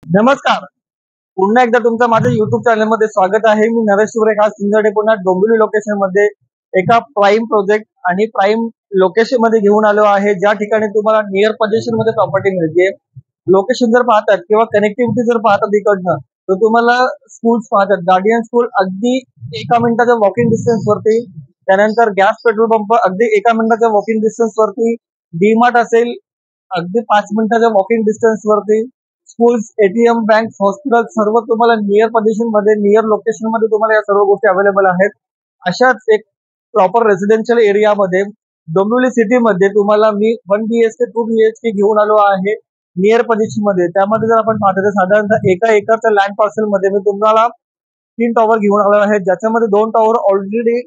नमस्कार. पुन्हा एकदा तुमचं माझ्या युट्यूब चॅनल मध्ये स्वागत आहे. मी नरेश सुरे, खास तुमच्याकडे पुन्हा डोंबिवली लोकेशन मध्ये एका प्राईम प्रोजेक्ट आणि प्राईम लोकेशन मध्ये घेऊन आलो आहे, ज्या ठिकाणी तुम्हाला नियर पोझिशन मध्ये प्रॉपर्टी मिळते. लोकेशन जर पाहतात किंवा कनेक्टिव्हिटी जर पाहतात इकडनं, तर तुम्हाला स्कूल्स पाहतात. गार्डियन स्कूल अगदी 1 मिनिटाच्या वॉकिंग डिस्टन्स वरती, त्यानंतर गॅस पेट्रोल पंप अगदी 1 मिनिटाच्या वॉकिंग डिस्टन्स वरती, डीमार्ट असेल अगदी 5 मिनिटाच्या वॉकिंग डिस्टन्स वरती, स्कूल्स, एटीएम, बँक, हॉस्पिटल सर्व तुम्हाला नियर पोझिशन मध्ये, नियर लोकेशन मध्ये तुम्हाला या सर्व गोष्टी अवेलेबल आहेत. अशाच एक प्रॉपर रेसिडेन्शियल एरियामध्ये डोंबिवली सिटी मध्ये तुम्हाला मी 1 BHK 2 BHK घेऊन आलो आहे नियर पोझिशन मध्ये. त्यामध्ये जर आपण पाहतो तर साधारणतः 1 एकरच्या लँड पार्सल मध्ये मी तुम्हाला 3 टॉवर घेऊन आलो आहे, ज्याच्यामध्ये 2 टॉवर ऑलरेडी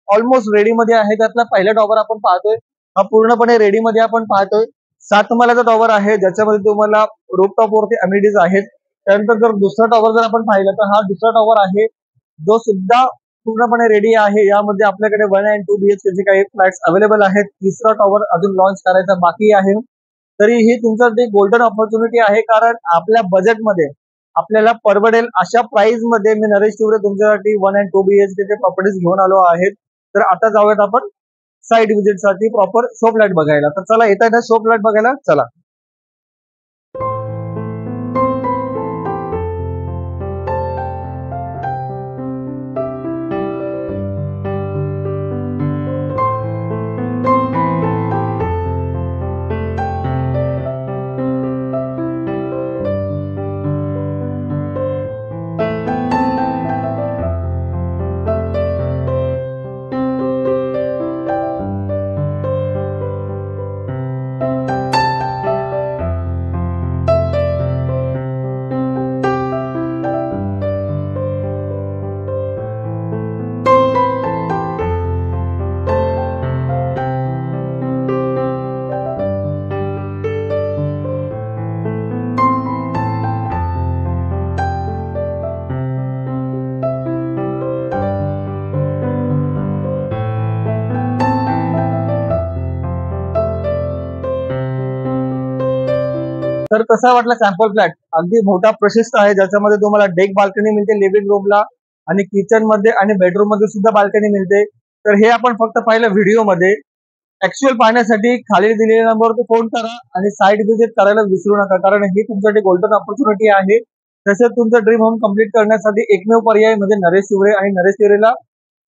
ऑलमोस्ट रेडी मध्ये आहे. त्यातला पहिला टॉवर आपण पाहतोय, हा पूर्णपणे रेडी मध्ये आपण पाहतोय. 7 मजल्याचा टॉवर आहे, ज्याच्यामध्ये तुम्हाला रूफटॉप वरती अम्युनिटीज आहेत. त्यानंतर जर दुसरा टॉवर जर आपण पाहिलं तर हा दुसरा टॉवर आहे, जो सुद्धा पूर्णपणे रेडी आहे. यामध्ये आपल्याकडे 1 आणि 2 BHK चे काही फ्लॅट्स अवेलेबल आहेत. तिसरा टॉवर अजून लॉन्च करायचा बाकी आहे. तरीही तुमच्यासाठी गोल्डन ऑपॉर्च्युनिटी आहे, कारण आपल्या बजेटमध्ये आपल्याला परवडेल अशा प्राइस मध्ये मी नरेश तिवरे तुमच्यासाठी 1 आणि 2 BHK चे प्रॉपर्टीज घेऊन आलो आहेत. तर आता जाऊयात आपण साइट विजिट साठी प्रॉपर शो फ्लॅट बघायला. तर चला, येत आहे ना शो फ्लॅट बघायला, चला. तर कसा वाटला सॅम्पल फ्लॅट? अगदी मोठा प्रशस्त आहे, ज्याच्यामध्ये तुम्हाला डेक बाल्कनी मिळते लिव्हिंग रूमला, आणि किचन मध्ये आणि बेडरूम मध्ये सुद्धा बाल्कनी मिळते. तर हे आपण फक्त पाहिलं व्हिडिओ मध्ये. ऍक्च्युअल पाहण्यासाठी खाली दिलेल्या नंबरवरती फोन करा आणि साइट व्हिजिट करायला विसरू नका, कारण ही तुमच्यासाठी गोल्डन ऑपॉर्च्युनिटी आहे. तसेच तुमचं ड्रीम होम कम्प्लीट करण्यासाठी एकमेव पर्याय म्हणजे नरेश तिवरे, आणि नरेश तिवरेला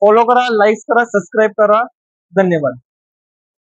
फॉलो करा, लाईक करा, सबस्क्राईब करा. धन्यवाद.